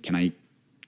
Can I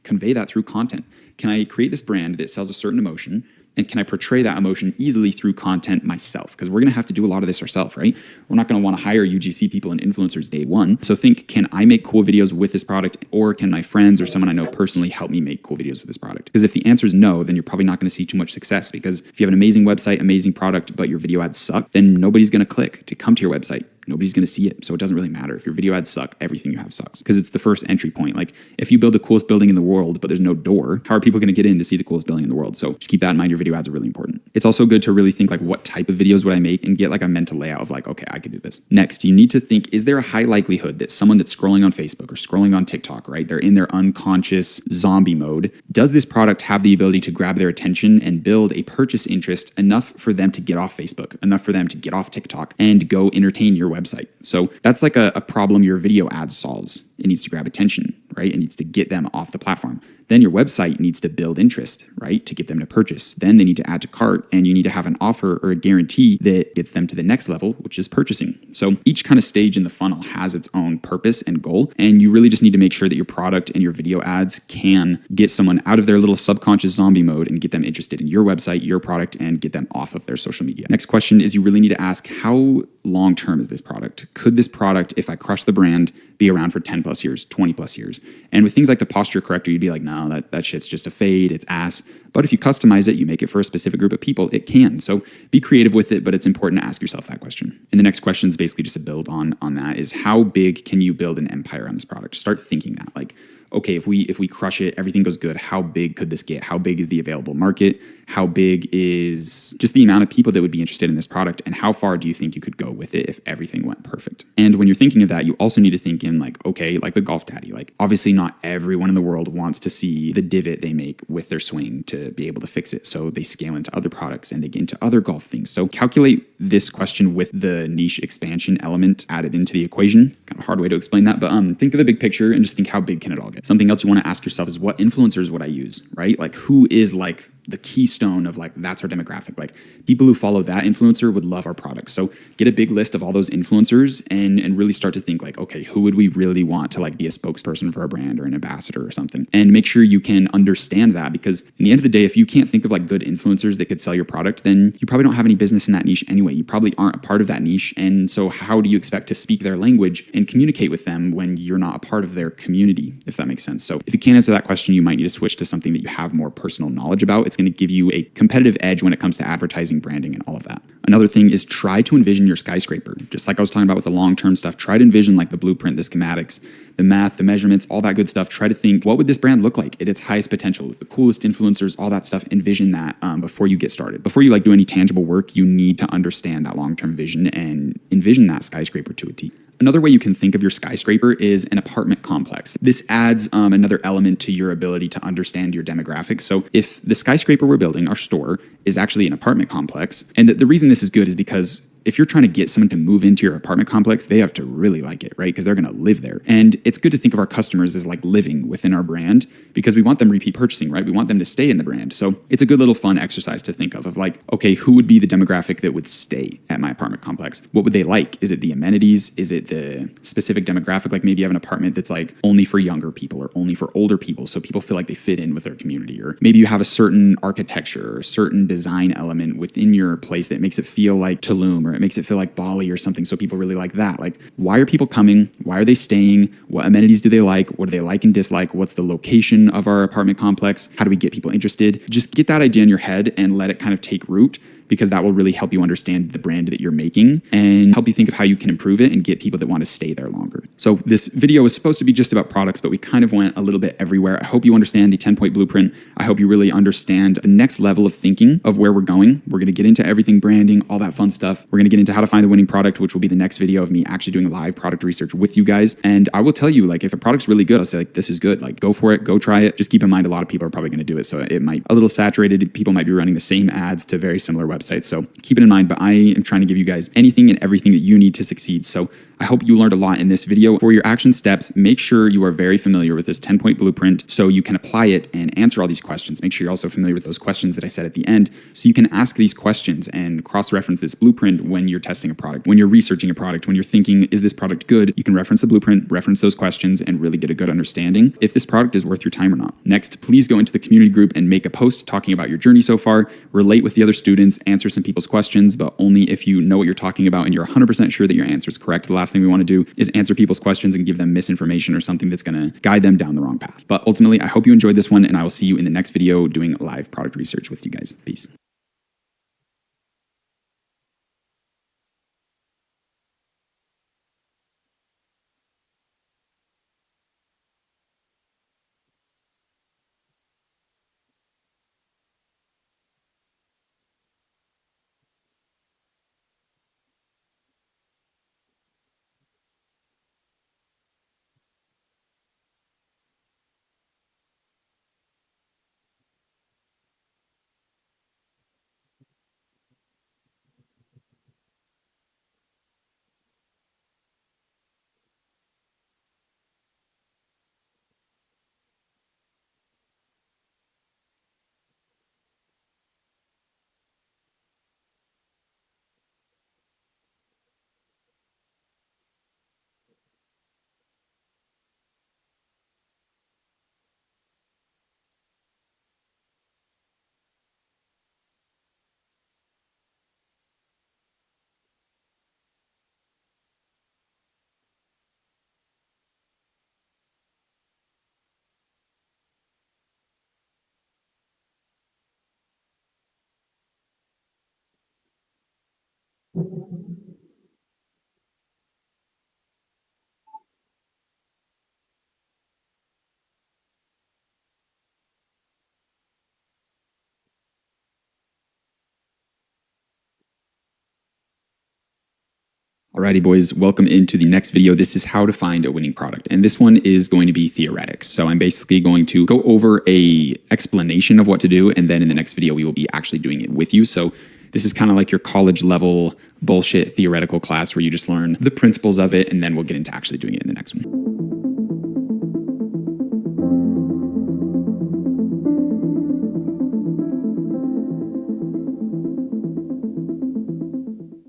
convey that through content? Can I create this brand that sells a certain emotion? And can I portray that emotion easily through content myself? Because we're going to have to do a lot of this ourselves, right? We're not going to want to hire UGC people and influencers day one. So think, can I make cool videos with this product, or can my friends or someone I know personally help me make cool videos with this product? Because if the answer is no, then you're probably not going to see too much success, because if you have an amazing website, amazing product, but your video ads suck, then nobody's going to click to come to your website. Nobody's going to see it. So it doesn't really matter. If your video ads suck, everything you have sucks, because it's the first entry point. Like if you build the coolest building in the world, but there's no door, how are people going to get in to see the coolest building in the world? So just keep that in mind. Your video ads are really important. It's also good to really think like, what type of videos would I make, and get like a mental layout of like, okay, I could do this. Next, you need to think, is there a high likelihood that someone that's scrolling on Facebook or scrolling on TikTok, right? They're in their unconscious zombie mode. Does this product have the ability to grab their attention and build a purchase interest enough for them to get off Facebook, enough for them to get off TikTok and go entertain your website? So that's like a problem your video ad solves. It needs to grab attention, right? It needs to get them off the platform. Then your website needs to build interest, right? To get them to purchase. Then they need to add to cart, and you need to have an offer or a guarantee that gets them to the next level, which is purchasing. So each kind of stage in the funnel has its own purpose and goal, and you really just need to make sure that your product and your video ads can get someone out of their little subconscious zombie mode and get them interested in your website, your product, and get them off of their social media. Next question is, you really need to ask, how long-term is this product? Could this product, if I crush the brand, be around for 10 plus years, 20 plus years? And with things like the posture corrector, you'd be like, no, that shit's just a fade, it's ass. But if you customize it, you make it for a specific group of people, it can. So be creative with it, but it's important to ask yourself that question. And the next question is basically just a build on that, is how big can you build an empire on this product? Start thinking that, like, okay, if we crush it, everything goes good, how big could this get? How big is the available market? How big is just the amount of people that would be interested in this product? And how far do you think you could go with it if everything went perfect? And when you're thinking of that, you also need to think in like, okay, like the golf caddy, like obviously not everyone in the world wants to see the divot they make with their swing to be able to fix it. So they scale into other products and they get into other golf things. So calculate this question with the niche expansion element added into the equation. Kind of a hard way to explain that, but think of the big picture and just think, how big can it all get? Something else you want to ask yourself is, what influencers would I use, right? Like who is like the keystone of like, that's our demographic. Like people who follow that influencer would love our product. So get a big list of all those influencers and really start to think like, okay, who would we really want to like be a spokesperson for a brand or an ambassador or something? And make sure you can understand that, because in the end of the day, if you can't think of like good influencers that could sell your product, then you probably don't have any business in that niche anyway. You probably aren't a part of that niche. And so how do you expect to speak their language and communicate with them when you're not a part of their community, if that makes sense? So if you can't answer that question, you might need to switch to something that you have more personal knowledge about. It's going to give you a competitive edge when it comes to advertising, branding, and all of that. Another thing is, try to envision your skyscraper. Just like I was talking about with the long-term stuff, try to envision like the blueprint, the schematics, the math, the measurements, all that good stuff. Try to think, what would this brand look like at its highest potential with the coolest influencers, all that stuff. Envision that before you get started. Before you like do any tangible work, you need to understand that long-term vision and envision that skyscraper to a T. Another way you can think of your skyscraper is an apartment complex. This adds another element to your ability to understand your demographic. So if the skyscraper we're building, our store, is actually an apartment complex, and the reason this is good is because if you're trying to get someone to move into your apartment complex, they have to really like it, right? Because they're going to live there. And it's good to think of our customers as like living within our brand, because we want them repeat purchasing, right? We want them to stay in the brand. So it's a good little fun exercise to think of like, okay, who would be the demographic that would stay at my apartment complex? What would they like? Is it the amenities? Is it the specific demographic? Like maybe you have an apartment that's like only for younger people or only for older people, so people feel like they fit in with their community. Or maybe you have a certain architecture or a certain design element within your place that makes it feel like Tulum, or it makes it feel like Bali or something, so people really like that. Like, why are people coming? Why are they staying? What amenities do they like? What do they like and dislike? What's the location of our apartment complex? How do we get people interested? Just get that idea in your head and let it kind of take root, because that will really help you understand the brand that you're making and help you think of how you can improve it and get people that want to stay there longer. So this video is supposed to be just about products, but we kind of went a little bit everywhere. I hope you understand the 10-point blueprint. I hope you really understand the next level of thinking of where we're going. We're going to get into everything branding, all that fun stuff. We're going to get into how to find the winning product, which will be the next video of me actually doing live product research with you guys. And I will tell you, like, if a product's really good, I'll say like, this is good. Like, go for it, go try it. Just keep in mind, a lot of people are probably going to do it. So it might be a little saturated. People might be running the same ads to very similar websites. So keep it in mind, but I am trying to give you guys anything and everything that you need to succeed. So I hope you learned a lot in this video. For your action steps, make sure you are very familiar with this 10-point blueprint so you can apply it and answer all these questions. Make sure you're also familiar with those questions that I said at the end so you can ask these questions and cross-reference this blueprint when you're testing a product, when you're researching a product, when you're thinking, is this product good? You can reference the blueprint, reference those questions, and really get a good understanding if this product is worth your time or not. Next, please go into the community group and make a post talking about your journey so far, relate with the other students, answer some people's questions, but only if you know what you're talking about and you're 100% sure that your answer is correct. The last thing we want to do is answer people's questions and give them misinformation or something that's going to guide them down the wrong path. But ultimately, I hope you enjoyed this one, and I will see you in the next video doing live product research with you guys. Peace. Alrighty, boys, welcome into the next video. This is how to find a winning product. And this one is going to be theoretic. So I'm basically going to go over a explanation of what to do. And then in the next video, we will be actually doing it with you. So this is kind of like your college level bullshit theoretical class where you just learn the principles of it. And then we'll get into actually doing it in the next one.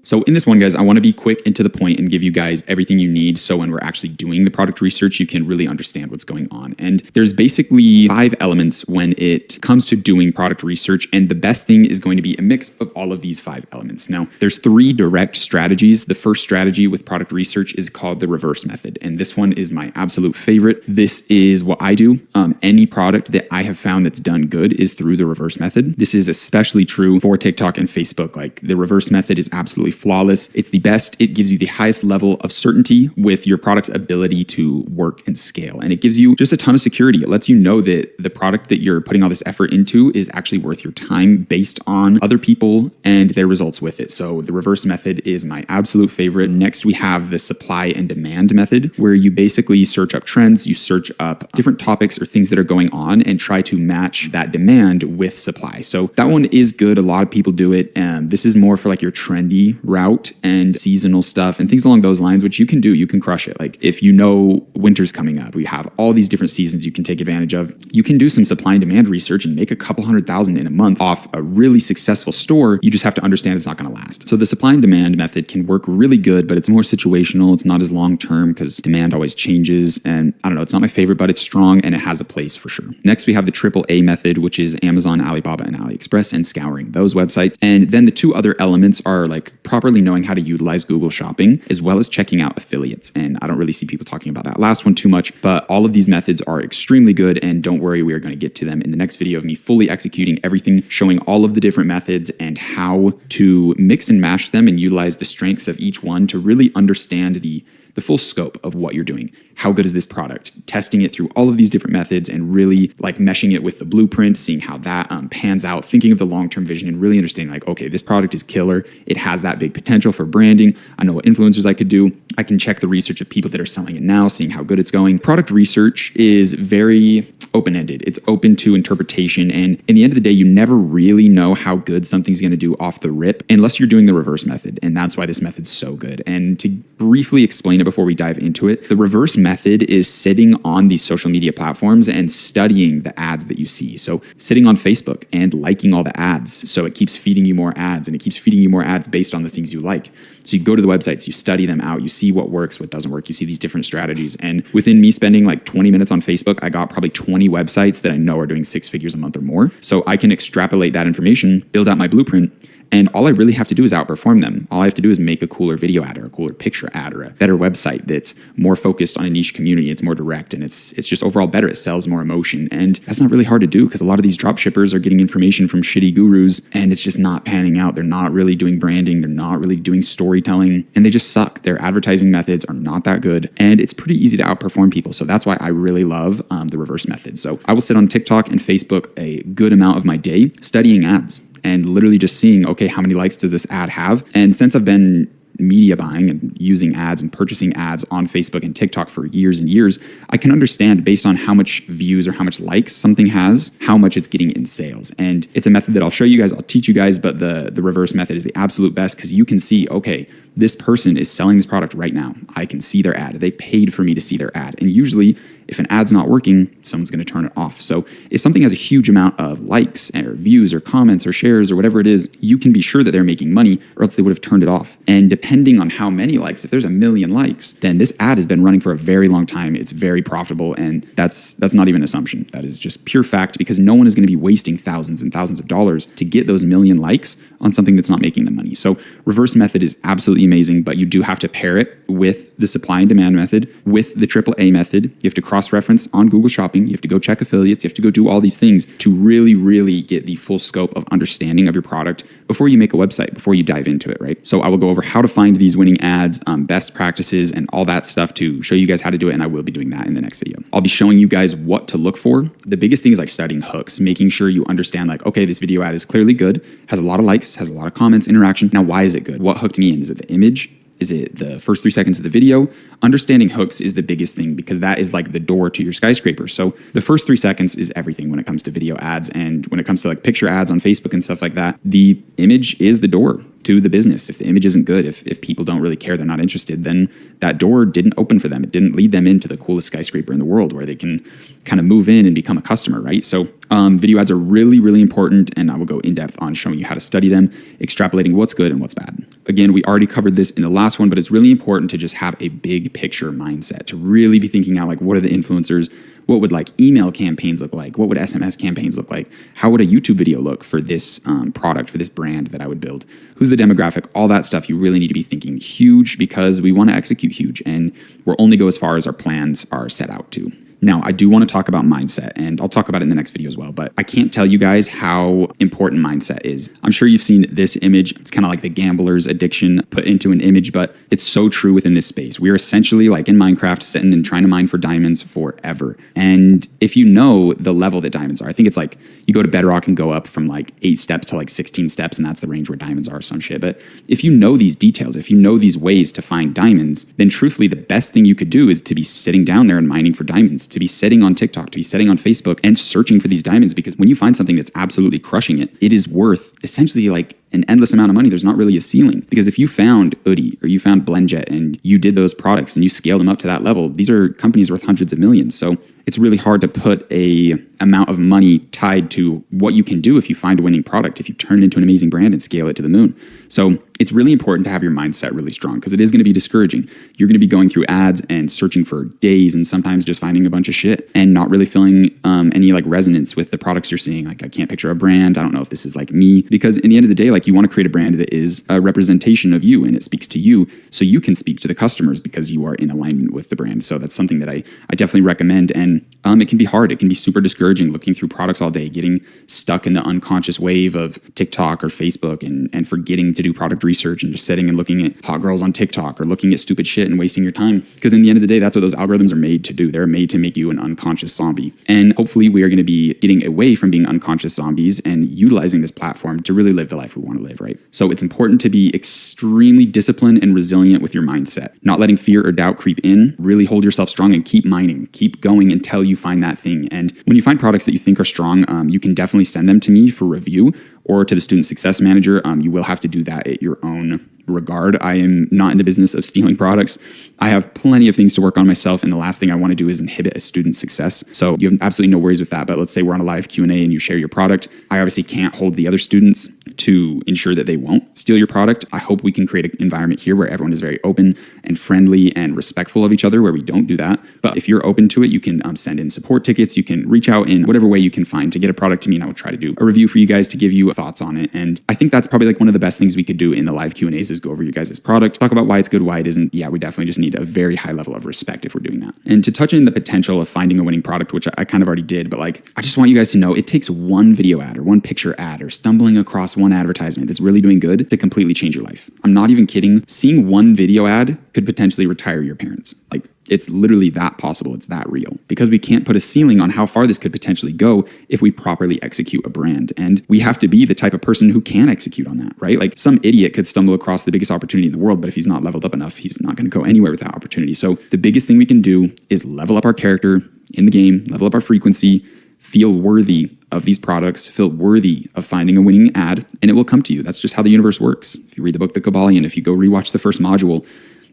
So in this one, guys, I want to be quick and to the point and give you guys everything you need so when we're actually doing the product research, you can really understand what's going on. And there's basically 5 elements when it comes to doing product research. And the best thing is going to be a mix of all of these 5 elements. Now, there's 3 direct strategies. The first strategy with product research is called the reverse method. And this one is my absolute favorite. This is what I do. Any product that I have found that's done good is through the reverse method. This is especially true for TikTok and Facebook. Like, the reverse method is absolutely flawless. It's the best. It gives you the highest level of certainty with your product's ability to work and scale. And it gives you just a ton of security. It lets you know that the product that you're putting all this effort into is actually worth your time based on other people and their results with it. So the reverse method is my absolute favorite. Next, we have the supply and demand method, where you basically search up trends, you search up different topics or things that are going on and try to match that demand with supply. So that one is good. A lot of people do it. This is more for like your trendy route and seasonal stuff and things along those lines, which you can do. You can crush it. Like, if you know winter's coming up, we have all these different seasons you can take advantage of. You can do some supply and demand research and make a couple $100,000 in a month off a really successful store. You just have to understand it's not going to last. So the supply and demand method can work really good, but it's more situational. It's not as long term because demand always changes. And I don't know, it's not my favorite, but it's strong and it has a place for sure. Next, we have the AAA method, which is Amazon, Alibaba, and AliExpress, and scouring those websites. And then the 2 other elements are like properly knowing how to utilize Google Shopping, as well as checking out affiliates. And I don't really see people talking about that last one too much, but all of these methods are extremely good. And don't worry, we are going to get to them in the next video of me fully executing everything, showing all of the different methods and how to mix and mash them and utilize the strengths of each one to really understand the full scope of what you're doing. How good is this product? Testing it through all of these different methods and really like meshing it with the blueprint, seeing how that pans out, thinking of the long-term vision and really understanding like, okay, this product is killer. It has that big potential for branding. I know what influencers I could do. I can check the research of people that are selling it now, seeing how good it's going. Product research is very open-ended. It's open to interpretation. And in the end of the day, you never really know how good something's going to do off the rip unless you're doing the reverse method. And that's why this method's so good. And to briefly explain it before we dive into it, the reverse method is sitting on these social media platforms and studying the ads that you see. So sitting on Facebook and liking all the ads. So it keeps feeding you more ads, and it keeps feeding you more ads based on the things you like. So you go to the websites, you study them out, you see what works, what doesn't work, you see these different strategies. And within me spending like 20 minutes on Facebook, I got probably 20 websites that I know are doing 6 figures a month or more. So I can extrapolate that information, build out my blueprint, and all I really have to do is outperform them. All I have to do is make a cooler video ad or a cooler picture ad or a better website that's more focused on a niche community. It's more direct, and it's just overall better. It sells more emotion. And that's not really hard to do because a lot of these drop shippers are getting information from shitty gurus, and it's just not panning out. They're not really doing branding. They're not really doing storytelling, and they just suck. Their advertising methods are not that good, and it's pretty easy to outperform people. So that's why I really love the reverse method. So I will sit on TikTok and Facebook a good amount of my day studying ads and literally just seeing, okay, how many likes does this ad have? And since I've been media buying and using ads and purchasing ads on Facebook and TikTok for years and years, I can understand based on how much views or how much likes something has, how much it's getting in sales. And it's a method that I'll show you guys, I'll teach you guys, but the reverse method is the absolute best because you can see, okay, this person is selling this product right now. I can see their ad. They paid for me to see their ad. And usually, if an ad's not working, someone's going to turn it off. So if something has a huge amount of likes or views or comments or shares or whatever it is, you can be sure that they're making money or else they would have turned it off. And depending on how many likes, if there's 1 million likes, then this ad has been running for a very long time. It's very profitable. And that's not even an assumption. That is just pure fact because no one is going to be wasting thousands and thousands of dollars to get those 1 million likes on something that's not making them money. So reverse method is absolutely amazing, but you do have to pair it with the supply and demand method, with the AAA method. You have to cross-reference on Google Shopping. You have to go check affiliates. You have to go do all these things to really, really get the full scope of understanding of your product before you make a website, before you dive into it, right? So I will go over how to find these winning ads, best practices, and all that stuff to show you guys how to do it, and I will be doing that in the next video. I'll be showing you guys what to look for. The biggest thing is like studying hooks, making sure you understand like, okay, this video ad is clearly good, has a lot of likes, has a lot of comments, interaction. Now, why is it good? What hooked me in? Is it the image? Is it the first 3 seconds of the video? Understanding hooks is the biggest thing because that is like the door to your skyscraper. So the first 3 seconds is everything when it comes to video ads. And when it comes to like picture ads on Facebook and stuff like that, the image is the door to the business. If the image isn't good, if people don't really care, they're not interested, then that door didn't open for them. It didn't lead them into the coolest skyscraper in the world where they can kind of move in and become a customer, right? So video ads are really, really important, and I will go in depth on showing you how to study them, extrapolating what's good and what's bad. Again, we already covered this in the last one, but it's really important to just have a big picture mindset, to really be thinking out like, what are the influencers? What would like email campaigns look like? What would SMS campaigns look like? How would a YouTube video look for this product, for this brand that I would build? Who's the demographic? All that stuff you really need to be thinking huge because we want to execute huge and we'll only go as far as our plans are set out to. Now, I do want to talk about mindset, and I'll talk about it in the next video as well, but I can't tell you guys how important mindset is. I'm sure you've seen this image. It's kind of like the gambler's addiction put into an image, but it's so true within this space. We're essentially like in Minecraft sitting and trying to mine for diamonds forever. And if you know the level that diamonds are, I think it's like you go to Bedrock and go up from like 8 steps to like 16 steps, and that's the range where diamonds are, some shit. But if you know these details, if you know these ways to find diamonds, then truthfully the best thing you could do is to be sitting down there and mining for diamonds, to be sitting on TikTok, to be sitting on Facebook and searching for these diamonds, because when you find something that's absolutely crushing it, it is worth essentially like an endless amount of money. There's not really a ceiling, because if you found Udi or you found BlendJet and you did those products and you scaled them up to that level, these are companies worth hundreds of millions. So it's really hard to put a amount of money tied to what you can do if you find a winning product, if you turn it into an amazing brand and scale it to the moon. So it's really important to have your mindset really strong, because it is going to be discouraging. You're going to be going through ads and searching for days and sometimes just finding a bunch of shit and not really feeling any like resonance with the products you're seeing. Like, I can't picture a brand. I don't know if this is like me, because in the end of the day, like, you want to create a brand that is a representation of you and it speaks to you so you can speak to the customers because you are in alignment with the brand. So that's something that I definitely recommend. And it can be hard. It can be super discouraging looking through products all day, getting stuck in the unconscious wave of TikTok or Facebook and forgetting to do product research and just sitting and looking at hot girls on TikTok or looking at stupid shit and wasting your time. Because in the end of the day, that's what those algorithms are made to do. They're made to make you an unconscious zombie. And hopefully we are going to be getting away from being unconscious zombies and utilizing this platform to really live the life we want. want to live, right? So it's important to be extremely disciplined and resilient with your mindset, not letting fear or doubt creep in. Really hold yourself strong and keep mining, keep going until you find that thing. And when you find products that you think are strong, you can definitely send them to me for review or to the student success manager. You will have to do that at your own regard. I am not in the business of stealing products. I have plenty of things to work on myself, and the last thing I want to do is inhibit a student's success. So you have absolutely no worries with that. But let's say we're on a live Q&A and you share your product. I obviously can't hold the other students to ensure that they won't steal your product. I hope we can create an environment here where everyone is very open and friendly and respectful of each other, where we don't do that. But if you're open to it, you can send in support tickets. You can reach out in whatever way you can find to get a product to me, and I will try to do a review for you guys to give you thoughts on it. And I think that's probably like one of the best things we could do in the live Q&As is go over you guys' product, talk about why it's good, why it isn't. Yeah, we definitely just need a very high level of respect if we're doing that. And to touch in the potential of finding a winning product, which I kind of already did, but like, I just want you guys to know it takes one video ad or one picture ad or stumbling across one advertisement that's really doing good to completely change your life. I'm not even kidding. Seeing one video ad could potentially retire your parents. Like, it's literally that possible. It's that real, because we can't put a ceiling on how far this could potentially go if we properly execute a brand. And we have to be the type of person who can execute on that, right? Like, some idiot could stumble across the biggest opportunity in the world, but if he's not leveled up enough, he's not going to go anywhere with that opportunity. So the biggest thing we can do is level up our character in the game, level up our frequency, feel worthy of these products, feel worthy of finding a winning ad, and it will come to you. That's just how the universe works. If you read the book The Kabbalion, if you go rewatch the first module,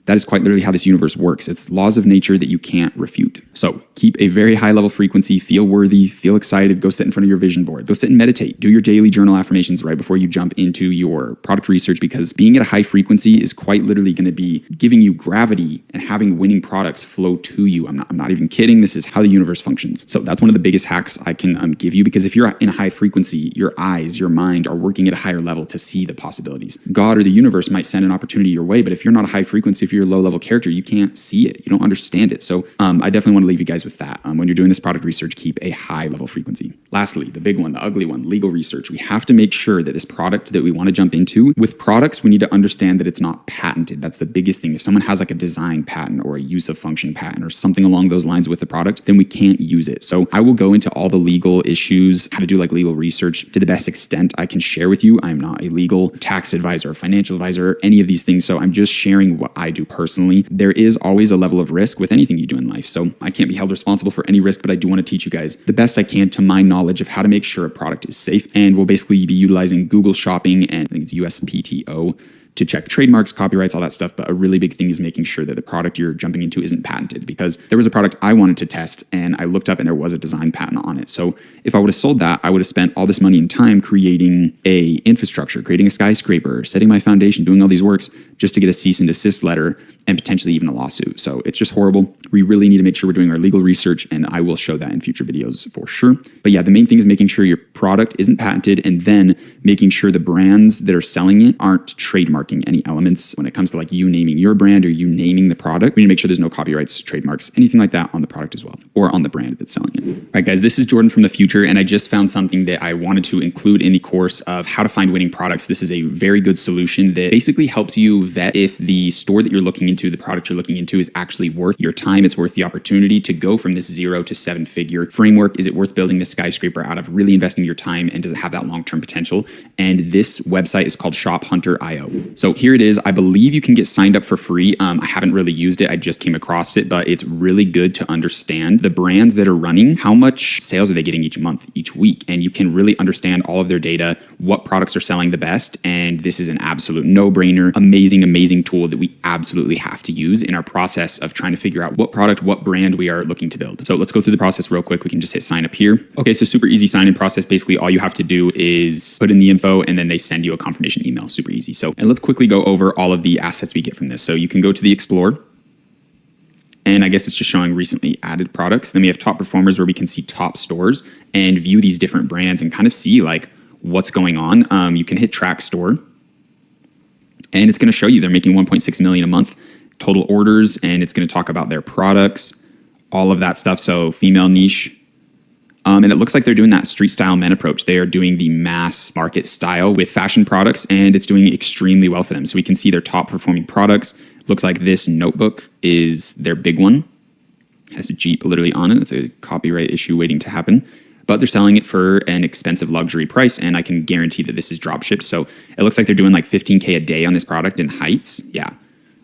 that is quite literally how this universe works. It's laws of nature that you can't refute. So keep a very high level frequency, feel worthy, feel excited, go sit in front of your vision board, go sit and meditate, do your daily journal affirmations right before you jump into your product research, because being at a high frequency is quite literally going to be giving you gravity and having winning products flow to you. I'm not even kidding. This is how the universe functions. So that's one of the biggest hacks I can give you, because if you're in a high frequency, your eyes, your mind are working at a higher level to see the possibilities. God or the universe might send an opportunity your way, but if you're not a high frequency, if you're a low level character, you can't see it. You don't understand it. So I definitely want to leave you guys with that. When you're doing this product research, keep a high level frequency. Lastly, the big one, the ugly one, legal research. We have to make sure that this product that we want to jump into, with products, we need to understand that it's not patented. That's the biggest thing. If someone has like a design patent or a use of function patent or something along those lines with the product, then we can't use it. So I will go into all the legal issues, how to do like legal research to the best extent I can share with you. I'm not a legal tax advisor or financial advisor or any of these things. So I'm just sharing what I do personally. There is always a level of risk with anything you do in life. So I can't be held responsible for any risk, but I do want to teach you guys the best I can to my knowledge of how to make sure a product is safe. And we'll basically be utilizing Google Shopping and I think it's USPTO to check trademarks, copyrights, all that stuff. But a really big thing is making sure that the product you're jumping into isn't patented, because there was a product I wanted to test and I looked up and there was a design patent on it. So if I would have sold that, I would have spent all this money and time creating a infrastructure, creating a skyscraper, setting my foundation, doing all these works just to get a cease and desist letter and potentially even a lawsuit. So it's just horrible. We really need to make sure we're doing our legal research, and I will show that in future videos for sure. But yeah, the main thing is making sure your product isn't patented, and then making sure the brands that are selling it aren't trademarking any elements. When it comes to like you naming your brand or you naming the product, we need to make sure there's no copyrights, trademarks, anything like that on the product as well, or on the brand that's selling it. All right, guys, this is Jordan from the future, and I just found something that I wanted to include in the course of how to find winning products. This is a very good solution that basically helps you vet if the store that you're looking into, the product you're looking into, is actually worth your time. It's worth the opportunity to go from this 0 to 7-figure framework. Is it worth building this skyscraper out of, really investing your time, and does it have that long-term potential? And this website is called ShopHunter.io. So here it is. I believe you can get signed up for free. I haven't really used it. I just came across it, but it's really good to understand the brands that are running, how much sales are they getting each month, each week, and you can really understand all of their data, what products are selling the best. And this is an absolute no-brainer, amazing tool that we absolutely have to use in our process of trying to figure out what product, what brand we are looking to build. So let's go through the process real quick. We can just hit sign up here. Okay, so super easy sign-in process. Basically, all you have to do is put in the info and then they send you a confirmation email. Super easy. So, and let's quickly go over all of the assets we get from this. So you can go to the Explore, and I guess it's just showing recently added products. Then we have top performers, where we can see top stores and view these different brands and kind of see like what's going on. You can hit track store, and it's going to show you they're making 1.6 million a month total orders, and it's going to talk about their products, all of that stuff. So female niche. And it looks like they're doing that street style men approach. They are doing the mass market style with fashion products, and it's doing extremely well for them. So we can see their top performing products. Looks like this notebook is their big one. It has a Jeep literally on it. It's a copyright issue waiting to happen. but they're selling it for an expensive luxury price. And I can guarantee that this is drop shipped. So it looks like they're doing like 15K a day on this product in heights. Yeah.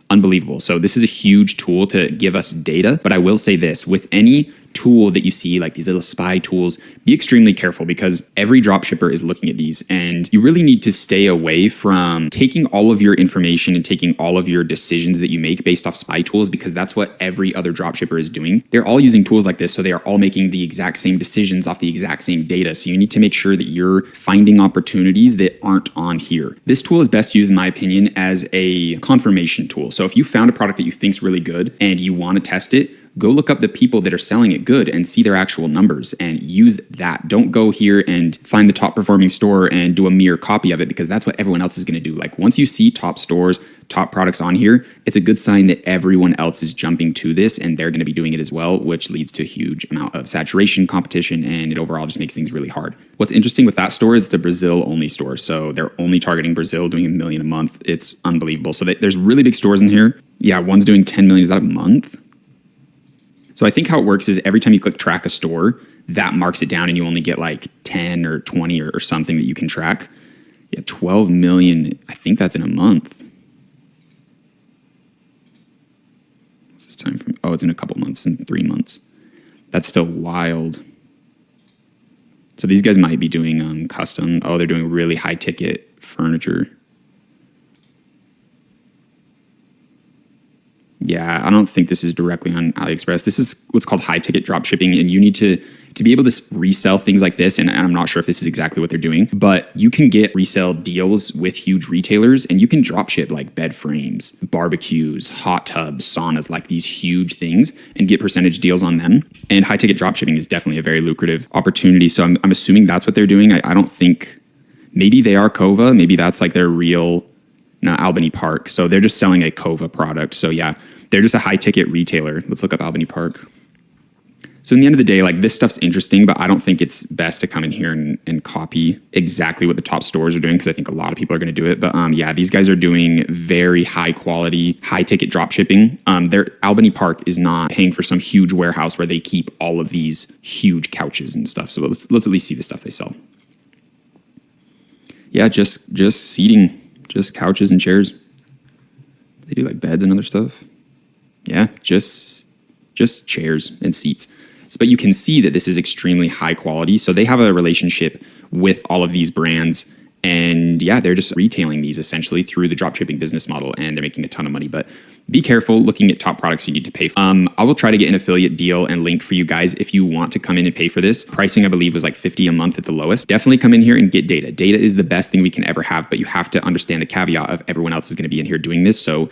Unbelievable. So this is a huge tool to give us data. But I will say this, with any tool that you see, like these little spy tools, be extremely careful because every dropshipper is looking at these, and you really need to stay away from taking all of your information and taking all of your decisions that you make based off spy tools, because that's what every other dropshipper is doing. They're all using tools like this, so they are all making the exact same decisions off the exact same data. So you need to make sure that you're finding opportunities that aren't on here. This tool is best used, in my opinion, as a confirmation tool. So if you found a product that you think is really good and you want to test it, go look up the people that are selling it good and see their actual numbers and use that. Don't go here and find the top performing store and do a mere copy of it, because that's what everyone else is going to do. Like once you see top stores, top products on here, it's a good sign that everyone else is jumping to this and they're going to be doing it as well, which leads to a huge amount of saturation, competition, and it overall just makes things really hard. What's interesting with that store is it's a Brazil only store. So they're only targeting Brazil, doing $1 million a month. It's unbelievable. So there's really big stores in here. Yeah, one's doing 10 million. Is that a month? So I think how it works is every time you click track a store, that marks it down and you only get like 10 or 20 or something that you can track. Yeah, 12 million. I think that's in a month. What's this time from? Oh, it's in a couple months, in 3 months. That's still wild. So these guys might be doing custom. Oh, they're doing really high ticket furniture. Yeah, I don't think this is directly on AliExpress. This is what's called high ticket drop shipping, and you need to be able to resell things like this. And I'm not sure if this is exactly what they're doing, but you can get resale deals with huge retailers, and you can drop ship like bed frames, barbecues, hot tubs, saunas, like these huge things, and get percentage deals on them. And high ticket drop shipping is definitely a very lucrative opportunity. So I'm assuming that's what they're doing. I don't think, maybe they are Kova, maybe that's like their real. No, Albany Park. So they're just selling a Kova product. So yeah, they're just a high ticket retailer. Let's look up Albany Park. So in the end of the day, like this stuff's interesting, but I don't think it's best to come in here and copy exactly what the top stores are doing, because I think a lot of people are going to do it. But yeah, these guys are doing very high quality, high ticket drop shipping. Their Albany Park is not paying for some huge warehouse where they keep all of these huge couches and stuff. So let's at least see the stuff they sell. Yeah, just seating. Just couches and chairs. They do like beds and other stuff. Yeah, just chairs and seats. But you can see that this is extremely high quality. So they have a relationship with all of these brands. And yeah, they're just retailing these essentially through the dropshipping business model, and they're making a ton of money. But be careful looking at top products you need to pay for. I will try to get an affiliate deal and link for you guys if you want to come in and pay for this. Pricing, I believe, was like $50 a month at the lowest. Definitely come in here and get data. Data is the best thing we can ever have, but you have to understand the caveat of everyone else is going to be in here doing this. So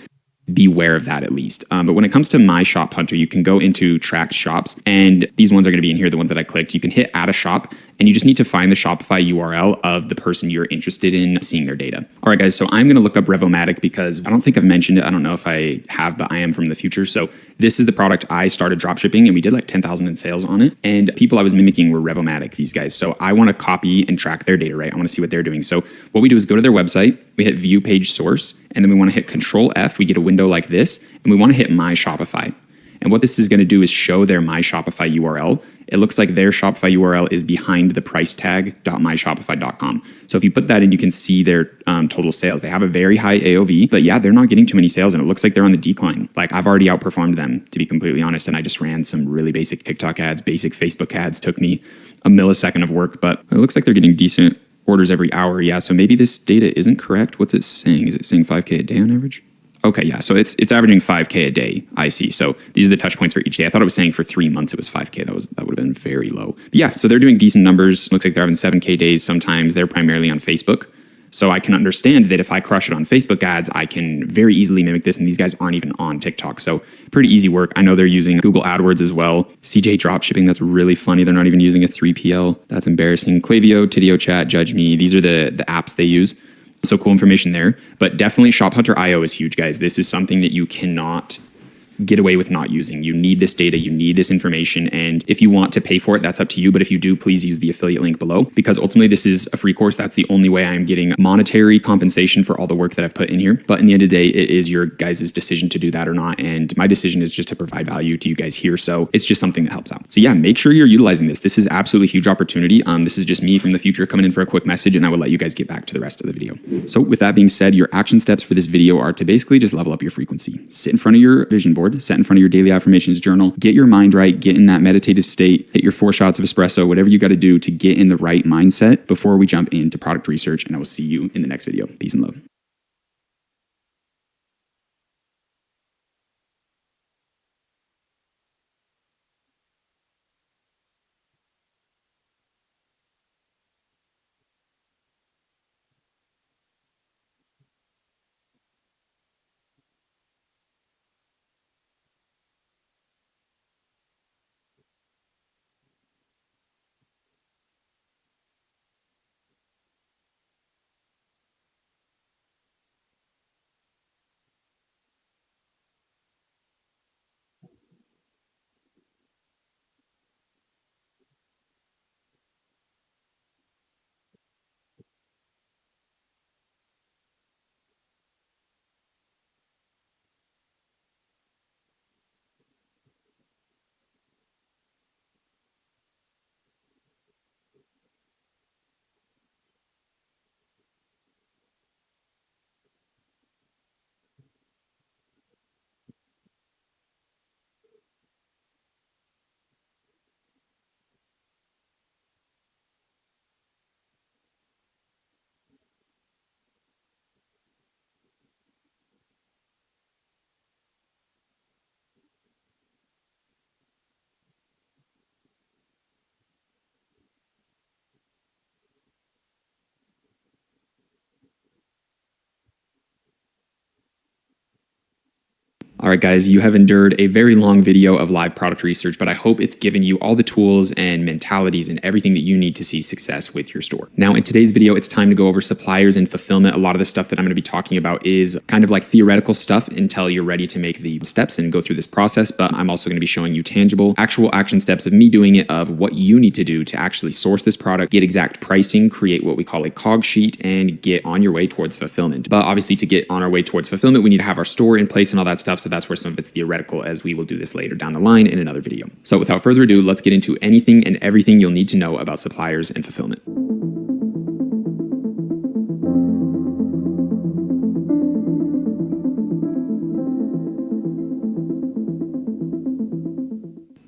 beware of that at least. But when it comes to My Shop Hunter, you can go into tracked shops, and these ones are going to be in here, the ones that I clicked. You can hit add a shop, and you just need to find the Shopify URL of the person you're interested in seeing their data. All right, guys, so I'm going to look up Revomatic because I don't think I've mentioned it. I don't know if I have, but I am from the future. So this is the product I started dropshipping, and we did like 10,000 in sales on it. And people I was mimicking were Revomatic, these guys. So I want to copy and track their data, right? I want to see what they're doing. So what we do is go to their website, we hit view page source, and then we want to hit Control F. We get a window like this, and we want to hit My Shopify. And what this is going to do is show their My Shopify URL. It looks like their Shopify URL is behind the price tag.myshopify.com. So if you put that in, you can see their total sales. They have a very high AOV, but yeah, they're not getting too many sales, and it looks like they're on the decline. Like I've already outperformed them, to be completely honest, and I just ran some really basic TikTok ads, basic Facebook ads. Took me a millisecond of work, but it looks like they're getting decent orders every hour. Yeah, so maybe this data isn't correct. What's it saying? Is it saying 5K a day on average? Okay, yeah, so it's averaging 5K a day, I see. So these are the touch points for each day. I thought it was saying for 3 months it was 5K. That would have been very low. But yeah, so they're doing decent numbers. Looks like they're having 7K days sometimes. They're primarily on Facebook. So I can understand that if I crush it on Facebook ads, I can very easily mimic this, and these guys aren't even on TikTok. So pretty easy work. I know they're using Google AdWords as well. CJ Dropshipping, that's really funny. They're not even using a 3PL. That's embarrassing. Klaviyo, Tidio Chat, Judge Me. These are the apps they use. So cool information there. But definitely Shop Hunter IO is huge, guys. This is something that you cannot get away with not using. You need this data, you need this information, and if you want to pay for it, that's up to you. But if you do, please use the affiliate link below, because ultimately this is a free course. That's the only way I'm getting monetary compensation for all the work that I've put in here. But in the end of the day, it is your guys' decision to do that or not. And my decision is just to provide value to you guys here. So it's just something that helps out. So yeah, make sure you're utilizing this. This is absolutely a huge opportunity. This is just me from the future coming in for a quick message, and I will let you guys get back to the rest of the video. So with that being said, your action steps for this video are to basically just level up your frequency. Sit in front of your vision board, set in front of your daily affirmations journal, get your mind right, get in that meditative state, hit your 4 shots of espresso, whatever you got to do to get in the right mindset before we jump into product research. And I will see you in the next video. Peace and love. All right, guys, you have endured a very long video of live product research, but I hope it's given you all the tools and mentalities and everything that you need to see success with your store. Now, in today's video, it's time to go over suppliers and fulfillment. A lot of the stuff that I'm going to be talking about is kind of like theoretical stuff until you're ready to make the steps and go through this process, but I'm also going to be showing you tangible, actual action steps of me doing it, of what you need to do to actually source this product, get exact pricing, create what we call a cog sheet, and get on your way towards fulfillment. But obviously, to get on our way towards fulfillment, we need to have our store in place and all that stuff. So that's where some of it's theoretical, as we will do this later down the line in another video. So without further ado, let's get into anything and everything you'll need to know about suppliers and fulfillment.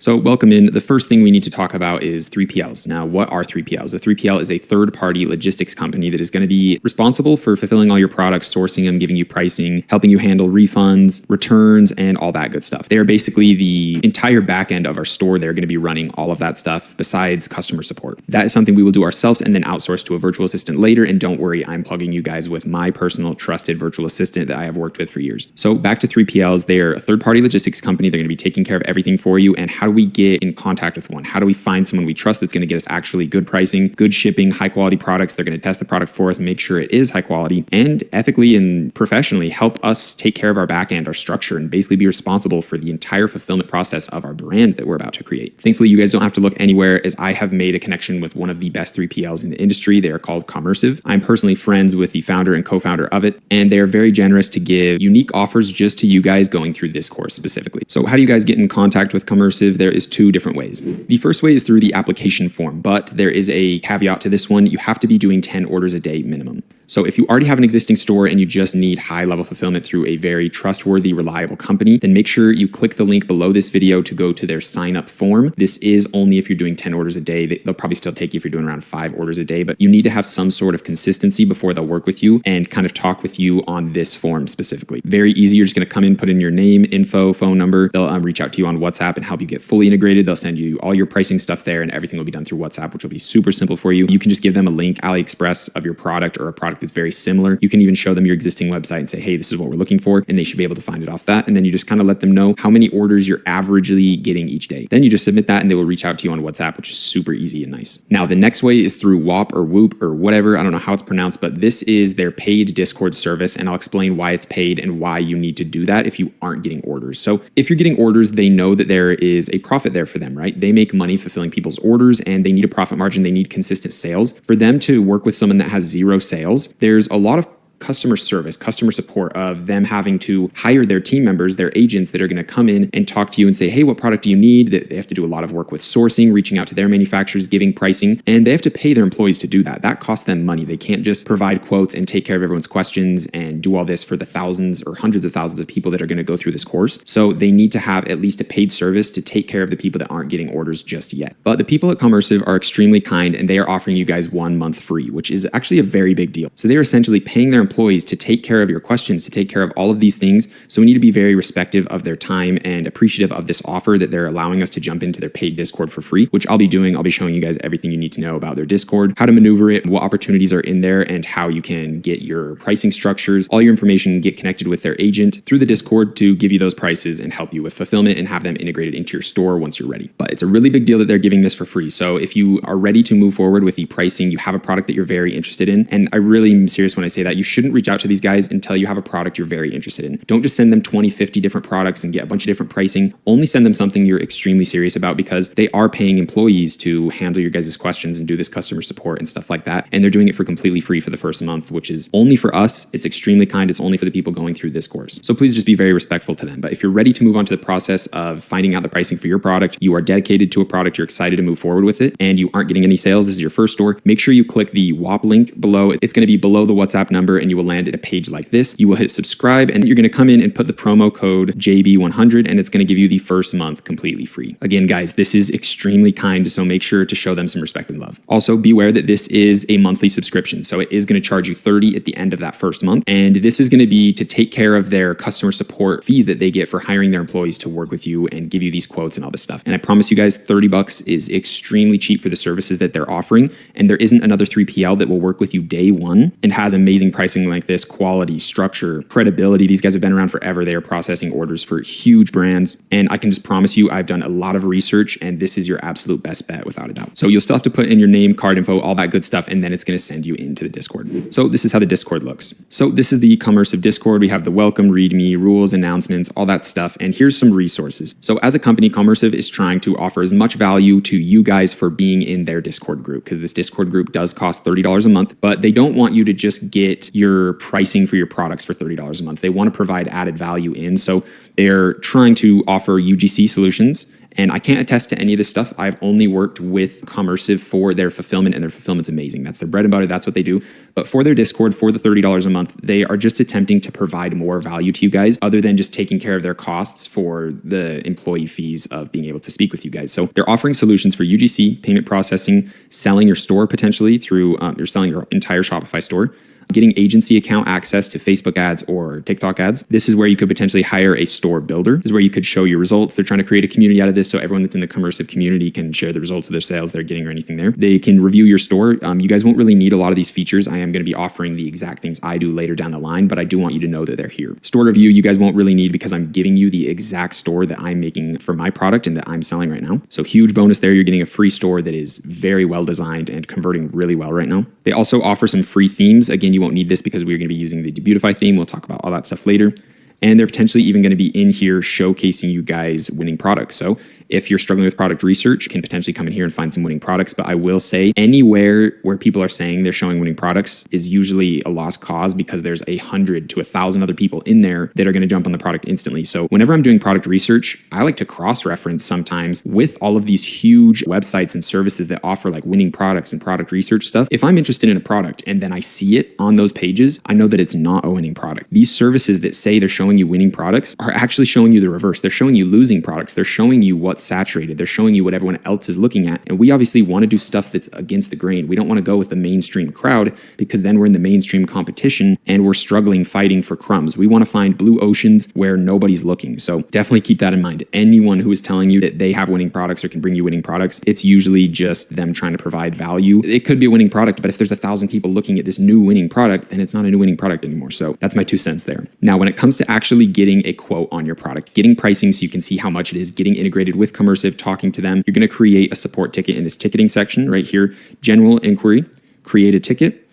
So welcome in. The first thing we need to talk about is 3PLs. Now, what are 3PLs? A 3PL is a third-party logistics company that is going to be responsible for fulfilling all your products, sourcing them, giving you pricing, helping you handle refunds, returns, and all that good stuff. They are basically the entire back end of our store. They're going to be running all of that stuff besides customer support. That is something we will do ourselves and then outsource to a virtual assistant later. And don't worry, I'm plugging you guys with my personal trusted virtual assistant that I have worked with for years. So back to 3PLs. They're a third-party logistics company. They're going to be taking care of everything for you. And how do we get in contact with one? How do we find someone we trust that's going to get us actually good pricing, good shipping, high quality products? They're going to test the product for us, make sure it is high quality, and ethically and professionally help us take care of our back end, our structure, and basically be responsible for the entire fulfillment process of our brand that we're about to create. Thankfully, you guys don't have to look anywhere, as I have made a connection with one of the best 3PLs in the industry. They are called Commercive. I'm personally friends with the founder and co-founder of it, and they are very generous to give unique offers just to you guys going through this course specifically. So how do you guys get in contact with Commercive? There is 2 different ways. The first way is through the application form, but there is a caveat to this one. You have to be doing 10 orders a day minimum. So if you already have an existing store and you just need high-level fulfillment through a very trustworthy, reliable company, then make sure you click the link below this video to go to their sign-up form. This is only if you're doing 10 orders a day. They'll probably still take you if you're doing around 5 orders a day, but you need to have some sort of consistency before they'll work with you and kind of talk with you on this form specifically. Very easy. You're just going to come in, put in your name, info, phone number. They'll reach out to you on WhatsApp and help you get fully integrated. They'll send you all your pricing stuff there, and everything will be done through WhatsApp, which will be super simple for you. You can just give them a link, AliExpress, of your product or a product that's very similar. You can even show them your existing website and say, hey, this is what we're looking for, and they should be able to find it off that. And then you just kind of let them know how many orders you're averagely getting each day. Then you just submit that and they will reach out to you on WhatsApp, which is super easy and nice. Now, the next way is through WOP or Whoop or whatever. I don't know how it's pronounced, but this is their paid Discord service, and I'll explain why it's paid and why you need to do that if you aren't getting orders. So if you're getting orders, they know that there is a profit there for them, right? They make money fulfilling people's orders and they need a profit margin. They need consistent sales. For them to work with someone that has zero sales, there's a lot of customer service, customer support of them having to hire their team members, their agents that are going to come in and talk to you and say, hey, what product do you need? They have to do a lot of work with sourcing, reaching out to their manufacturers, giving pricing, and they have to pay their employees to do that. That costs them money. They can't just provide quotes and take care of everyone's questions and do all this for the thousands or hundreds of thousands of people that are going to go through this course. So they need to have at least a paid service to take care of the people that aren't getting orders just yet. But the people at Commercive are extremely kind, and they are offering you guys 1 month free, which is actually a very big deal. So they're essentially paying their employees to take care of your questions, to take care of all of these things. So we need to be very respectful of their time and appreciative of this offer that they're allowing us to jump into their paid Discord for free, which I'll be doing. I'll be showing you guys everything you need to know about their Discord, how to maneuver it, what opportunities are in there, and how you can get your pricing structures, all your information, get connected with their agent through the Discord to give you those prices and help you with fulfillment and have them integrated into your store once you're ready. But it's a really big deal that they're giving this for free. So if you are ready to move forward with the pricing, you have a product that you're very interested in, and I really am serious when I say that, you shouldn't reach out to these guys until you have a product you're very interested in. Don't just send them 20, 50 different products and get a bunch of different pricing. Only send them something you're extremely serious about, because they are paying employees to handle your guys' questions and do this customer support and stuff like that. And they're doing it for completely free for the first month, which is only for us. It's extremely kind. It's only for the people going through this course. So please just be very respectful to them. But if you're ready to move on to the process of finding out the pricing for your product, you are dedicated to a product, you're excited to move forward with it, and you aren't getting any sales, this is your first store, make sure you click the WOP link below. It's going to be below the WhatsApp number, and you will land at a page like this. You will hit subscribe, and you're going to come in and put the promo code JB100, and it's going to give you the first month completely free. Again, guys, this is extremely kind, so make sure to show them some respect and love. Also, be aware that this is a monthly subscription, so it is going to charge you $30 at the end of that first month, and this is going to be to take care of their customer support fees that they get for hiring their employees to work with you and give you these quotes and all this stuff. And I promise you guys, $30 is extremely cheap for the services that they're offering, and there isn't another 3PL that will work with you day one and has amazing pricing like this, quality, structure, credibility. These guys have been around forever. They are processing orders for huge brands, and I can just promise you I've done a lot of research, and this is your absolute best bet without a doubt. So you'll still have to put in your name, card info, all that good stuff, and then it's going to send you into the Discord. So this is how the Discord looks. So this is the Commercive Discord. We have the welcome, readme, rules, announcements, all that stuff, and here's some resources. So as a company, Commercive is trying to offer as much value to you guys for being in their Discord group, because this Discord group does cost $30 a month, but they don't want you to just get your pricing for your products for $30 a month. They want to provide added value in. So they're trying to offer UGC solutions. And I can't attest to any of this stuff. I've only worked with Commercive for their fulfillment, and their fulfillment's amazing. That's their bread and butter. That's what they do. But for their Discord, for the $30 a month, they are just attempting to provide more value to you guys other than just taking care of their costs for the employee fees of being able to speak with you guys. So they're offering solutions for UGC, payment processing, selling your store potentially through, you're selling your entire Shopify store, getting agency account access to Facebook ads or TikTok ads. This is where you could potentially hire a store builder. This is where you could show your results. They're trying to create a community out of this so everyone that's in the Commercive community can share the results of their sales they're getting or anything there. They can review your store. You guys won't really need a lot of these features. I am going to be offering the exact things I do later down the line, but I do want you to know that they're here. Store review, you guys won't really need because I'm giving you the exact store that I'm making for my product and that I'm selling right now. So huge bonus there. You're getting a free store that is very well designed and converting really well right now. They also offer some free themes. Again, you won't need this because we're going to be using the Debeautify theme. We'll talk about all that stuff later. And they're potentially even going to be in here showcasing you guys winning products. So if you're struggling with product research, you can potentially come in here and find some winning products. But I will say anywhere where people are saying they're showing winning products is usually a lost cause, because there's 100 to 1,000 other people in there that are going to jump on the product instantly. So whenever I'm doing product research, I like to cross-reference sometimes with all of these huge websites and services that offer like winning products and product research stuff. If I'm interested in a product and then I see it on those pages, I know that it's not a winning product. These services that say they're showing you winning products are actually showing you the reverse. They're showing you losing products. They're showing you what's what's saturated. They're showing you what everyone else is looking at. And we obviously want to do stuff that's against the grain. We don't want to go with the mainstream crowd because then we're in the mainstream competition and we're struggling fighting for crumbs. We want to find blue oceans where nobody's looking. So definitely keep that in mind. Anyone who is telling you that they have winning products or can bring you winning products, it's usually just them trying to provide value. It could be a winning product, but if there's 1,000 people looking at this new winning product, then it's not a new winning product anymore. So that's my 2 cents there. Now, when it comes to actually getting a quote on your product, getting pricing so you can see how much it is, getting integrated with Commercive, talking to them, you're going to create a support ticket in this ticketing section right here, general inquiry, create a ticket.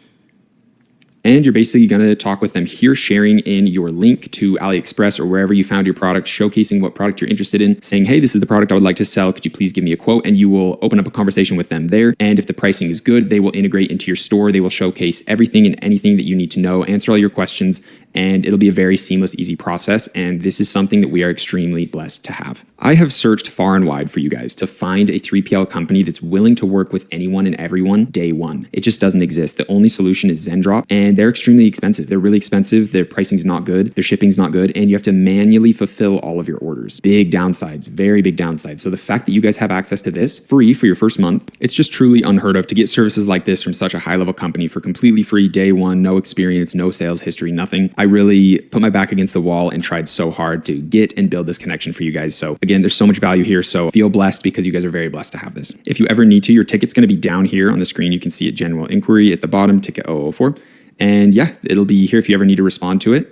And you're basically going to talk with them here, sharing in your link to AliExpress or wherever you found your product, showcasing what product you're interested in, saying, hey, this is the product I would like to sell. Could you please give me a quote? And you will open up a conversation with them there. And if the pricing is good, they will integrate into your store. They will showcase everything and anything that you need to know, answer all your questions, and it'll be a very seamless, easy process. And this is something that we are extremely blessed to have. I have searched far and wide for you guys to find a 3PL company that's willing to work with anyone and everyone day one. It just doesn't exist. The only solution is ZenDrop, and they're extremely expensive. They're really expensive. Their pricing's not good. Their shipping's not good. And you have to manually fulfill all of your orders. Big downsides, very big downsides. So the fact that you guys have access to this free for your first month, it's just truly unheard of to get services like this from such a high level company for completely free day one, no experience, no sales history, nothing. I really put my back against the wall and tried so hard to get and build this connection for you guys. So again, there's so much value here. So feel blessed because you guys are very blessed to have this. If you ever need to, your ticket's going to be down here on the screen. You can see it, general inquiry at the bottom, ticket 004. And yeah, it'll be here if you ever need to respond to it.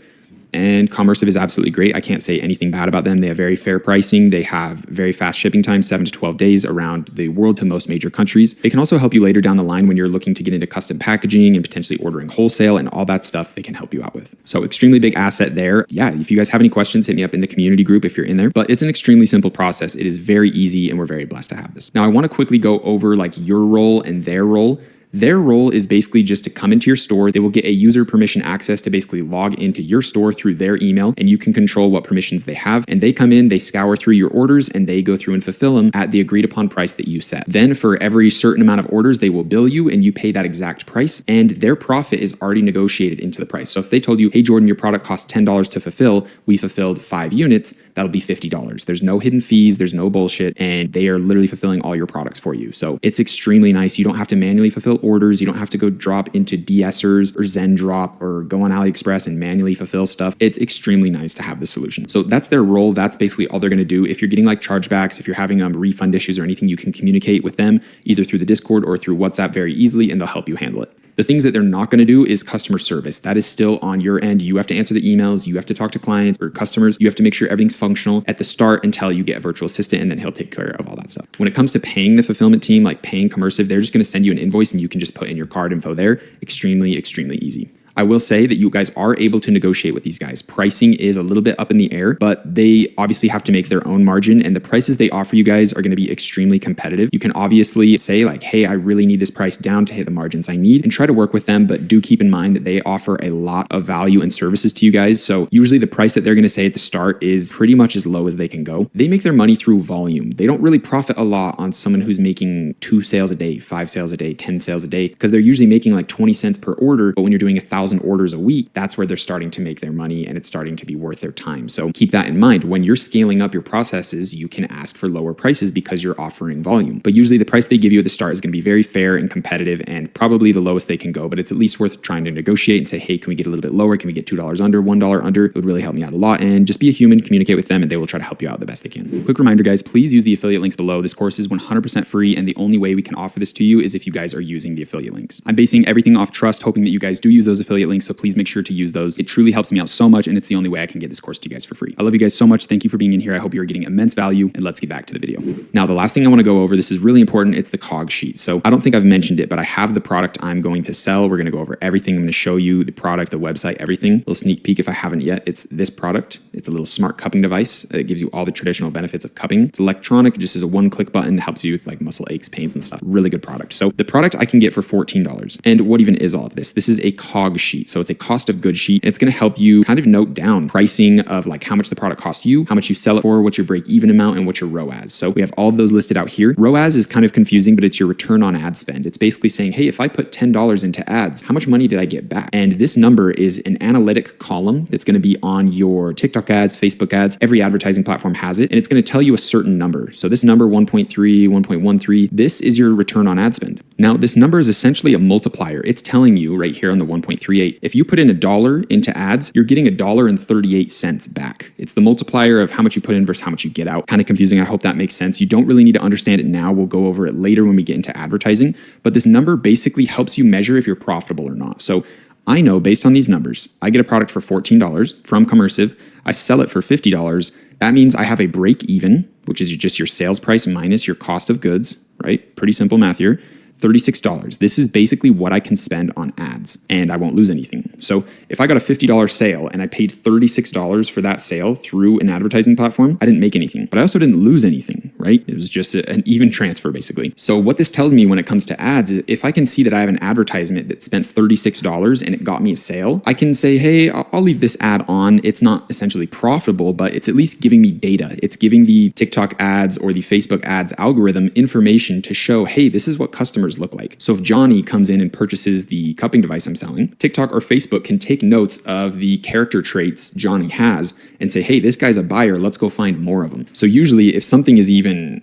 And Commercive is absolutely great. I can't say anything bad about them. They have very fair pricing. They have very fast shipping time, 7 to 12 days around the world to most major countries. They can also help you later down the line when you're looking to get into custom packaging and potentially ordering wholesale and all that stuff they can help you out with. So extremely big asset there. Yeah, if you guys have any questions, hit me up in the community group if you're in there. But it's an extremely simple process. It is very easy and we're very blessed to have this. Now I want to quickly go over like your role and their role. Their role is basically just to come into your store. They will get a user permission access to basically log into your store through their email, and you can control what permissions they have. And they come in, they scour through your orders, and they go through and fulfill them at the agreed upon price that you set. Then for every certain amount of orders, they will bill you and you pay that exact price, and their profit is already negotiated into the price. So if they told you, hey, Jordan, your product costs $10 to fulfill, we fulfilled 5 units, that'll be $50. There's no hidden fees, there's no bullshit, and they are literally fulfilling all your products for you. So it's extremely nice. You don't have to manually fulfill orders. You don't have to go drop into de-essers or ZenDrop or go on AliExpress and manually fulfill stuff. It's extremely nice to have this solution. So that's their role. That's basically all they're going to do. If you're getting like chargebacks, if you're having refund issues or anything, you can communicate with them either through the Discord or through WhatsApp very easily, and they'll help you handle it. The things that they're not going to do is customer service. That is still on your end. You have to answer the emails. You have to talk to clients or customers. You have to make sure everything's functional at the start until you get a virtual assistant, and then he'll take care of all that stuff. When it comes to paying the fulfillment team, like paying Commercive, they're just going to send you an invoice and you can just put in your card info there. Extremely, extremely easy. I will say that you guys are able to negotiate with these guys. Pricing is a little bit up in the air, but they obviously have to make their own margin, and the prices they offer you guys are going to be extremely competitive. You can obviously say like, hey, I really need this price down to hit the margins I need, and try to work with them, but do keep in mind that they offer a lot of value and services to you guys. So usually the price that they're going to say at the start is pretty much as low as they can go. They make their money through volume. They don't really profit a lot on someone who's making 2 sales a day, 5 sales a day, 10 sales a day, because they're usually making like 20 cents per order. But when you're doing 1,000 orders a week, that's where they're starting to make their money and it's starting to be worth their time. So keep that in mind. When you're scaling up your processes, you can ask for lower prices because you're offering volume. But usually the price they give you at the start is going to be very fair and competitive and probably the lowest they can go, but it's at least worth trying to negotiate and say, hey, can we get a little bit lower? Can we get $2 under, $1 under? It would really help me out a lot. And just be a human, communicate with them, and they will try to help you out the best they can. Quick reminder, guys, please use the affiliate links below. This course is 100% free, and the only way we can offer this to you is if you guys are using the affiliate links. I'm basing everything off trust, hoping that you guys do use those affiliate links, so please make sure to use those. It truly helps me out so much, and it's the only way I can get this course to you guys for free. I love you guys so much. Thank you for being in here. I hope you're getting immense value, and let's get back to the video. Now, the last thing I want to go over, this is really important, it's the cog sheet. So I don't think I've mentioned it, but I have the product I'm going to sell. We're going to go over everything. I'm going to show you the product, the website, everything. A little sneak peek if I haven't yet. It's this product. It's a little smart cupping device. It gives you all the traditional benefits of cupping. It's electronic. It just is a one-click button. It helps you with like muscle aches, pains, and stuff. Really good product. So the product I can get for $14. And what even is all of this? This is a cog sheet. So it's a cost of goods sheet. It's going to help you kind of note down pricing of like how much the product costs you, how much you sell it for, what's your break even amount, and what's your ROAS. So we have all of those listed out here. ROAS is kind of confusing, but it's your return on ad spend. It's basically saying, hey, if I put $10 into ads, how much money did I get back? And this number is an analytic column that's going to be on your TikTok ads, Facebook ads. Every advertising platform has it, and it's going to tell you a certain number. So this number, 1.3, 1.13, this is your return on ad spend. Now, this number is essentially a multiplier. It's telling you right here on the 1.38, if you put in $1 into ads, you're getting $1.38 back. It's the multiplier of how much you put in versus how much you get out. Kind of confusing. I hope that makes sense. You don't really need to understand it now. We'll go over it later when we get into advertising. But this number basically helps you measure if you're profitable or not. So I know based on these numbers, I get a product for $14 from Commercive. I sell it for $50. That means I have a break even, which is just your sales price minus your cost of goods, right? Pretty simple math here. $36. This is basically what I can spend on ads, and I won't lose anything. So if I got a $50 sale and I paid $36 for that sale through an advertising platform, I didn't make anything, but I also didn't lose anything, right? It was just an even transfer basically. So what this tells me when it comes to ads is if I can see that I have an advertisement that spent $36 and it got me a sale, I can say, hey, I'll leave this ad on. It's not essentially profitable, but it's at least giving me data. It's giving the TikTok ads or the Facebook ads algorithm information to show, hey, this is what customers look like. So if Johnny comes in and purchases the cupping device I'm selling, TikTok or Facebook can take notes of the character traits Johnny has and say, hey, this guy's a buyer. Let's go find more of them. So usually if something is even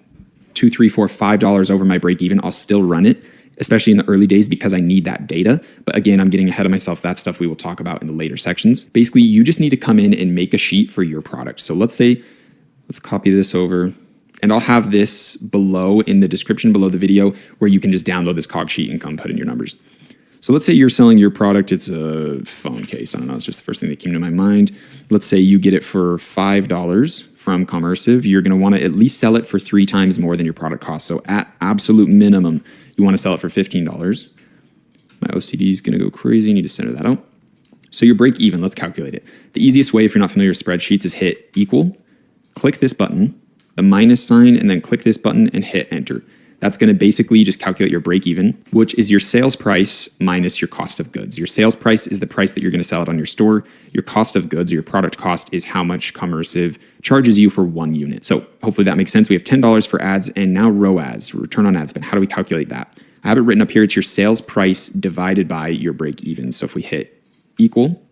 $2, $3, $4, $5 over my break even, I'll still run it, especially in the early days because I need that data. But again, I'm getting ahead of myself. That stuff we will talk about in the later sections. Basically, you just need to come in and make a sheet for your product. So let's copy this over. And I'll have this below in the description below the video where you can just download this cog sheet and come put in your numbers. So let's say you're selling your product. It's a phone case. I don't know. It's just the first thing that came to my mind. Let's say you get it for $5 from Commercive. You're going to want to at least sell it for 3 times more than your product cost. So at absolute minimum, you want to sell it for $15. My OCD is going to go crazy. I need to center that out. So your break even, let's calculate it. The easiest way, if you're not familiar with spreadsheets, is hit equal, click this button, the minus sign, and then click this button and hit enter. That's going to basically just calculate your break even, which is your sales price minus your cost of goods. Your sales price is the price that you're going to sell it on your store. Your cost of goods or your product cost is how much Commercive charges you for 1 unit. So hopefully that makes sense. We have $10 for ads, and now ROAS, return on ad spend. How do we calculate that? I have it written up here. It's your sales price divided by your break even. So if we hit equal,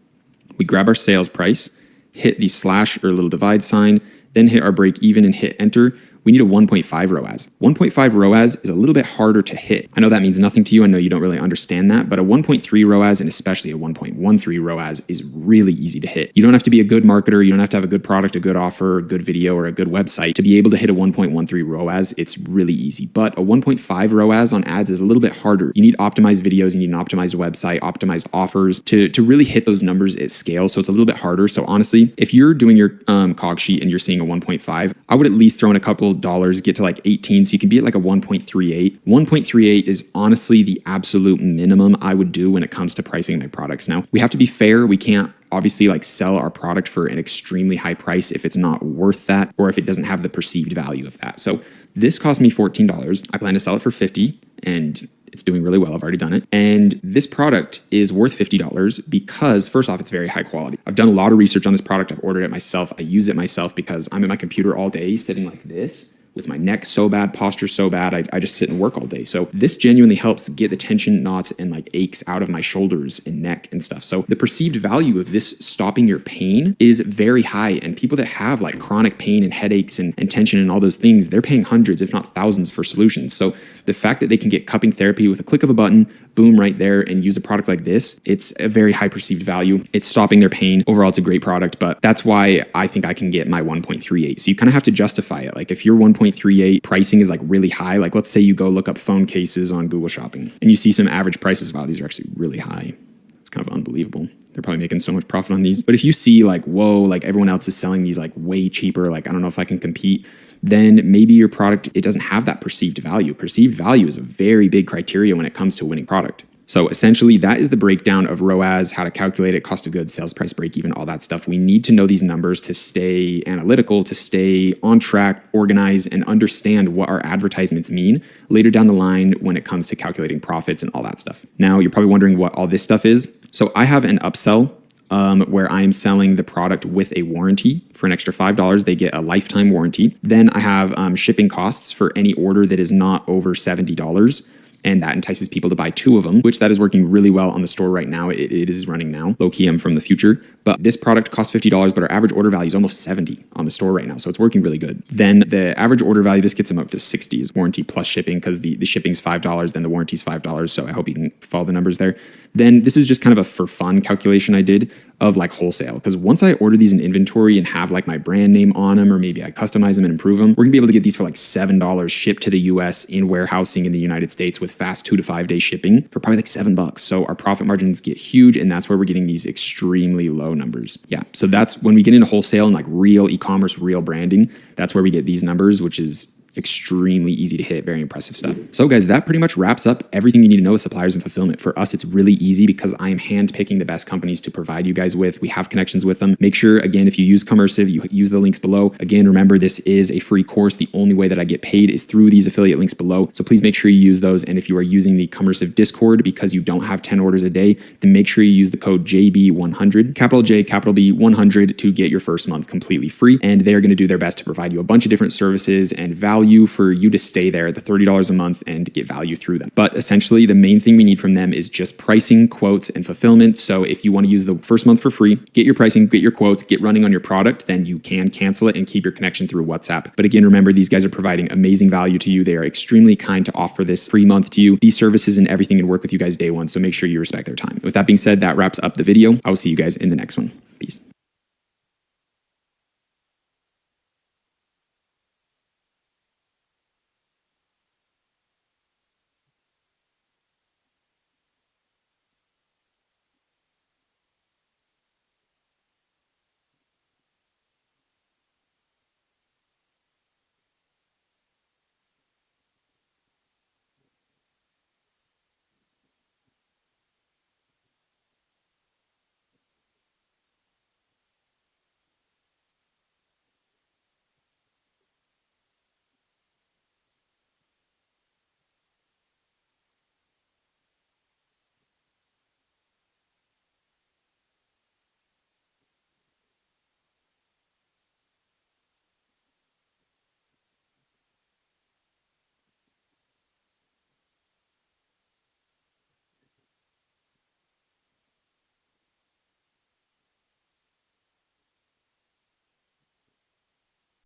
we grab our sales price, hit the slash or little divide sign, then hit our break even and hit enter. We need a 1.5 ROAS. 1.5 ROAS is a little bit harder to hit. I know that means nothing to you. I know you don't really understand that, but a 1.3 ROAS and especially a 1.13 ROAS is really easy to hit. You don't have to be a good marketer. You don't have to have a good product, a good offer, a good video, or a good website to be able to hit a 1.13 ROAS. It's really easy, but a 1.5 ROAS on ads is a little bit harder. You need optimized videos, you need an optimized website, optimized offers to really hit those numbers at scale. So it's a little bit harder. So honestly, if you're doing your cog sheet and you're seeing a 1.5, I would at least throw in a couple dollars, get to like 18, so you can be at like a 1.38. 1.38 is honestly the absolute minimum I would do when it comes to pricing my products. Now, we have to be fair. We can't obviously like sell our product for an extremely high price if it's not worth that or if it doesn't have the perceived value of that. So this cost me $14. I plan to sell it for $50 and it's doing really well. I've already done it. And this product is worth $50 because first off, it's very high quality. I've done a lot of research on this product. I've ordered it myself. I use it myself because I'm at my computer all day sitting like this with my neck so bad, posture so bad, I just sit and work all day. So this genuinely helps get the tension, knots, and like aches out of my shoulders and neck and stuff. So the perceived value of this stopping your pain is very high. And people that have like chronic pain and headaches and tension and all those things, they're paying hundreds, if not thousands for solutions. So the fact that they can get cupping therapy with a click of a button, boom, right there, and use a product like this, it's a very high perceived value. It's stopping their pain. Overall, it's a great product, but that's why I think I can get my 1.38. So you kind of have to justify it. Like if your 1.38 pricing is like really high, like let's say you go look up phone cases on Google Shopping and you see some average prices. Wow, these are actually really high. It's kind of unbelievable. They're probably making so much profit on these. But if you see like, whoa, like everyone else is selling these like way cheaper, like I don't know if I can compete, then maybe your product, it doesn't have that perceived value. Perceived value is a very big criteria when it comes to a winning product. So essentially that is the breakdown of ROAS, how to calculate it, cost of goods, sales price, break even, all that stuff. We need to know these numbers to stay analytical, to stay on track, organize, and understand what our advertisements mean later down the line when it comes to calculating profits and all that stuff. Now you're probably wondering what all this stuff is. So I have an upsell where I'm selling the product with a warranty. For an extra $5, they get a lifetime warranty. Then I have shipping costs for any order that is not over $70. And that entices people to buy 2 of them, which that is working really well on the store right now. It is running now. Low key, I'm from the future. But this product costs $50, but our average order value is almost $70 on the store right now. So it's working really good. Then the average order value, this gets them up to $60 is warranty plus shipping, because the shipping's $5, then the warranty's $5. So I hope you can follow the numbers there. Then this is just kind of a for fun calculation I did of like wholesale. Because once I order these in inventory and have like my brand name on them, or maybe I customize them and improve them, we're gonna be able to get these for like $7 shipped to the US in warehousing in the United States with fast 2 to 5 day shipping for probably like $7. So our profit margins get huge, and that's where we're getting these extremely low numbers. Yeah. So that's when we get into wholesale and like real e-commerce, real branding, that's where we get these numbers, which is extremely easy to hit, very impressive stuff. So guys, that pretty much wraps up everything you need to know with suppliers and fulfillment. For us, it's really easy because I am handpicking the best companies to provide you guys with. We have connections with them. Make sure, again, if you use Commercive, you use the links below. Again, remember, this is a free course. The only way that I get paid is through these affiliate links below. So please make sure you use those. And if you are using the Commercive Discord because you don't have 10 orders a day, then make sure you use the code JB100, capital J, capital B, 100 to get your first month completely free. And they're going to do their best to provide you a bunch of different services and value for you to stay there, the $30 a month, and get value through them. But essentially, the main thing we need from them is just pricing, quotes, and fulfillment. So if you want to use the first month for free, get your pricing, get your quotes, get running on your product, then you can cancel it and keep your connection through WhatsApp. But again, remember, these guys are providing amazing value to you. They are extremely kind to offer this free month to you. These services and everything can work with you guys day one, so make sure you respect their time. With that being said, that wraps up the video. I will see you guys in the next one.